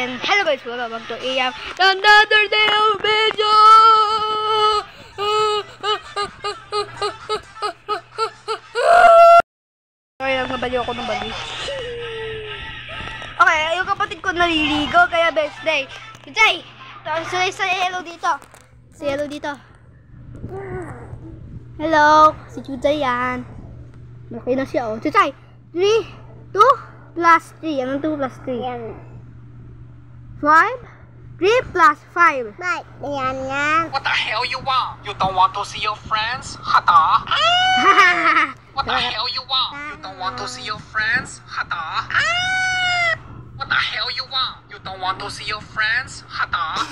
And hello guys, welcome back to AM another day of video! Okay, nagbaliw ako ng bali. Okay, yung kapatid ko naliligo, kaya best day. Jay! Say hello dito. Say hello dito. Hello! Si Chuchay yan. Malaki na siya, oh. Chuchay! 3, 2, plus 3. Anong 2 plus 3? Yan. 5? 3 plus 5. Right. Yan. What the hell you want? You don't want to see your friends? Hata? What the hell you want? You don't want to see your friends? Hata? What the hell you want? You don't want to see your friends? Hata?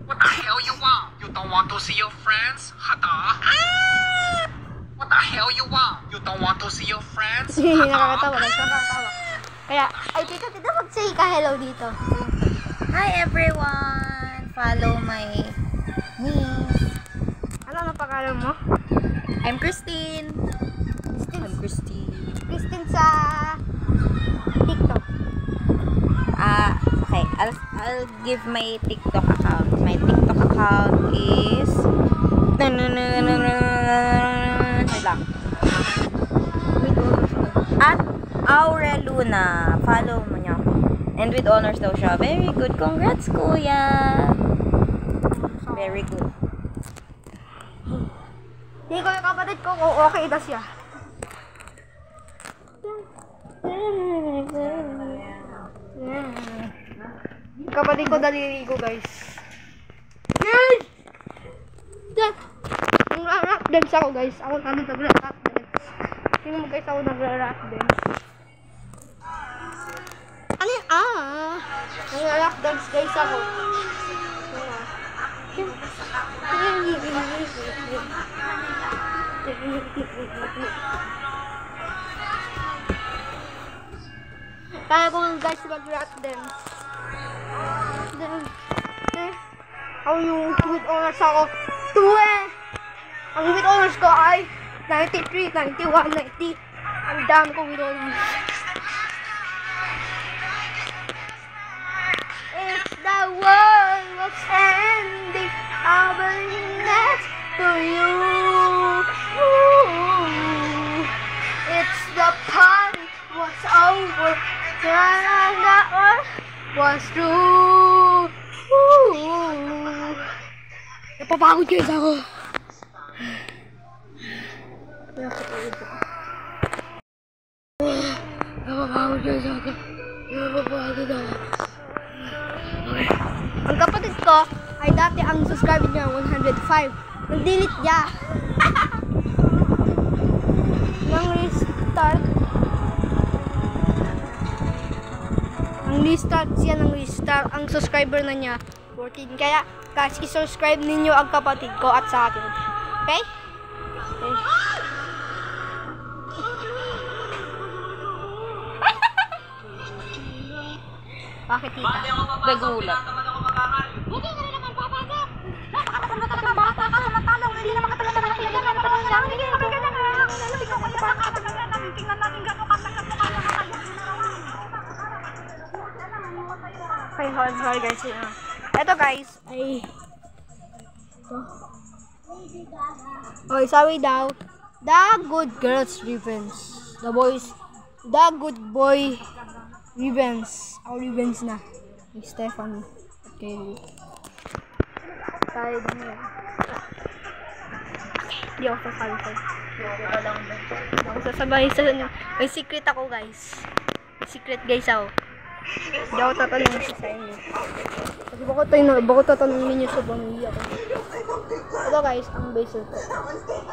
What the hell you want? You don't want to see your friends? Hata? What the hell you want? You don't want to see your friends? Nakakatawa, nakakatawa. Kaya, ay tita, mag-say ka hello dito. Hi everyone! Follow my niece. Ano pangalan mo? I'm Christine. Christine sa TikTok. Okay. I'll give my TikTok account. My TikTok account is at Aureluna. Follow mo niya ako. And with honors daw siya. Very good. Congrats, kuya. Very good. Hindi ko yung kapatid ko kung okay na siya. Kapatid ko naliligo, guys. Nag-rap dance ako, guys. Ako nag-rap dance. Tingnan mo, guys, ako nag-rap dance. Ano yun? Nag-rap dance, guys, ako. Kaya ko guys mag-rap dance. Ako yung with honors ako. 2 Ang with honors ko ay 93, 91, 90. Ang dami ko with honors. If the world was ending, I'll bring that to you. It's the party was over, and that one was true. Napapagod guys ako. Napapagod guys ako. Napapagod ako. Okay. Ang kapatid ko ay dati ang subscriber niya 105. Nag-delete niya. Nang restart. Ang subscriber na niya 14. Kaya guys, i-subscribe ninyo ang kapatid ko at sa akin. Okay? Bakit tita? Nagulat. Hindi ka rin naman papagap. Napakatanda-tanda ng bata ka. Samantalang hindi naman katanda-tanda ng ilagyan na patanda. Hindi naman ganyan na. Ikaw kasi pakakatanda namin. Tingnan natin gano'n kakatanda mo kaya kayo. Okay, hold guys. Ito guys ay sabi daw the good girls revenge. The good boy revenge. Revenge na. Ni Stefan. Okay. Tayo din yan. Hindi ako sasali sa'yo. Hindi ako sasabay sa... May secret ako guys. May secret guys ako. Hindi ako tatanungin siya sa inyo. Kasi bako tatanungin niyo sa pamilya ko. Ito guys, ang basil ko.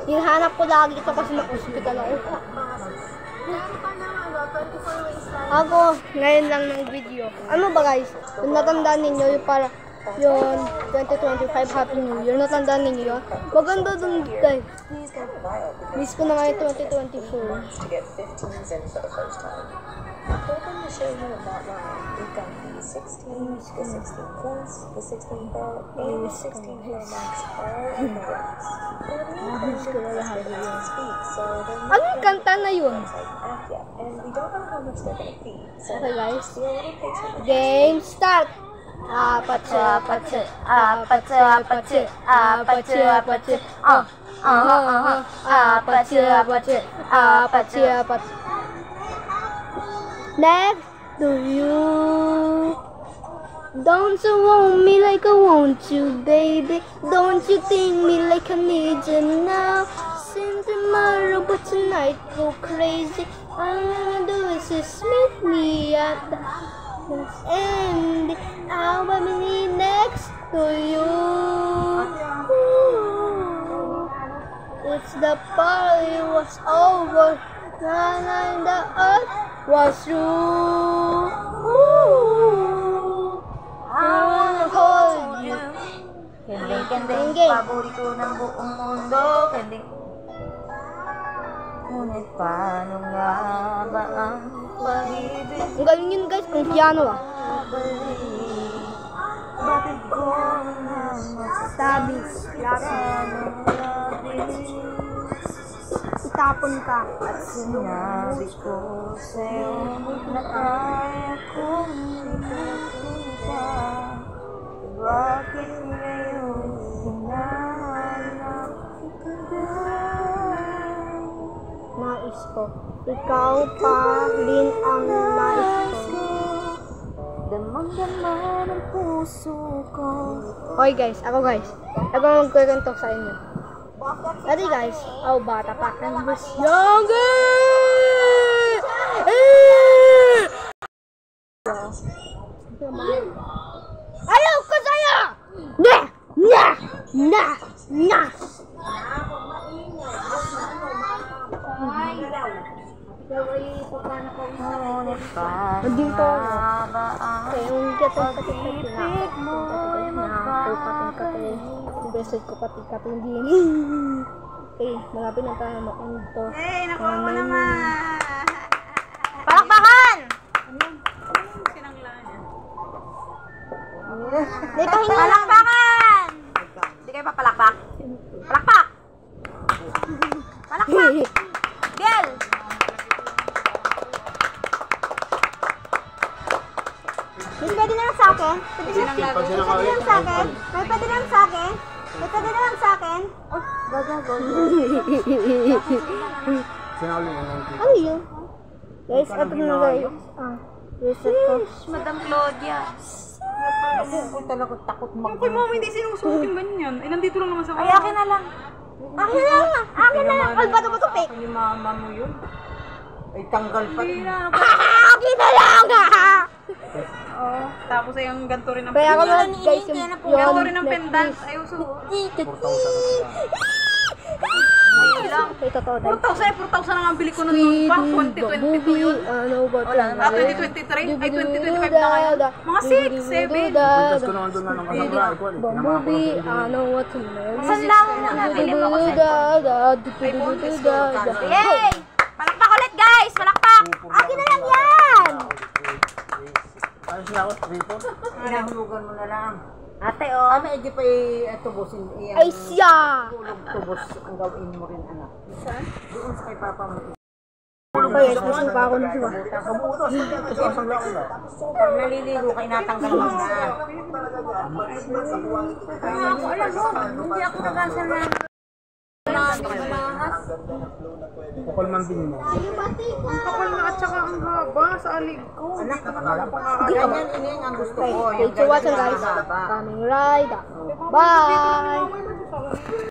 Hinahanap ko lagi ito kasi na-hospital ako. Ako, ngayon lang ng video. Ano ba guys? Kung natandaan ninyo yung para yun, 2025 Happy New Year. Natandaan ninyo yun? Maganda dun guys. Miss ko na ngayon 2024. Hoping to show you about mine. We've got the 16, the 16 Plus, the 16 Pro, and the 16 Pro Max all in the works. Speed, so they're not Anong kanta na yun? app yet, and we don't know how much they're going to feed. So Okay guys, be a little patient with game start! Apatse, apatse, apatse, apatse, apatse, apatse, apatse, apatse, apatse, apatse. Next, do you? Don't you want me like I want you, baby? Don't you think me like I need you now? Since tomorrow, but tonight go crazy. All I'm gonna do is just meet me at the house and I'll be next to you. Ooh. It's the party was over, and the earth was through. Ooh. I wanna hold you. Kending, Kending. paborito ng buong mundo. Kending. Ngunit paano nga ba ang pag-ibig? Ang galing yun guys, kung piano ah. Babalik? Bakit ko na Tabi, itapon ka. at sinabi ko sa'yo na kaya kong ipagkupa? Bakit ngayon hinahanap kita? Nais ko, ikaw pa rin ang nais ko. Damang-dama ng puso ko. Okay guys, ako guys. Ako magkwento sa inyo. Dati guys, ako bata pa. I was younger! Ayaw ko sa'yo! Na! Na! Na! Na! Ngunit paano Nandito ako. nga ba ang Kaya yung katong-katong na pag-ibig mo'y katong-katong. Yung bracelet ko pati-katong din. Okay, malapit na tayo mag-end to. Hey, nakuha mo naman! Palakpakan! Sinanglaan yan. May pahinga lang. Palakpakan! Hindi kayo pa palakpak? Palakpak! Palakpak! Gel! Pwede na lang sa akin? Pwede na lang sa akin? May pwede na lang sa akin? May pwede na lang sa akin? Oh, gagago. Ano yun? Guys, ito na guys. Reset ko. Madam Claudia. Yung kay mom hindi sinusuot yung ganyan. Ay, nandito lang naman sa Ay, akin na lang. Akin na lang! Akin na lang! Ay, bato mo tupik! Yung mama mo yun. Ay, tanggal pa. Hindi na. Akin na lang! Oh, tapos ay ang ganito rin ang Kaya ako pendant. na guys yung Ganito rin ang pendant. Ay, suot. Ay, totoo na. 4,000 na nga bili ko nun pa. 2022 yun. Ano ba? Ah, 2023? Ay, 2025 na ngayon. Mga 6, 7. Gusto naman doon na nung kasabay ko. Bumblebee, I know what to know. Saan lang mo nabili mo kasi? Yay! Palakpak ulit guys! Palakpak! Akin na lang yan! Ayos na ako, report. Hinahulugan mo na lang. Ate, oh. Ano, hindi pa tubusin. Ay siya! Tubos ang gawin mo rin, anak. Saan? Doon sa kay papa mo. Ay, gusto pa ako na siya. Kabutos, kasi ang laki na. Pag naliligo ka, inatanggal mo na. Hindi ako nag-answer na. Kapal man din mo. Kapal na at saka ang haba sa alig ko. Anak, ganyan ining ang gusto ko. Thanks for watching guys. Coming right up. Bye!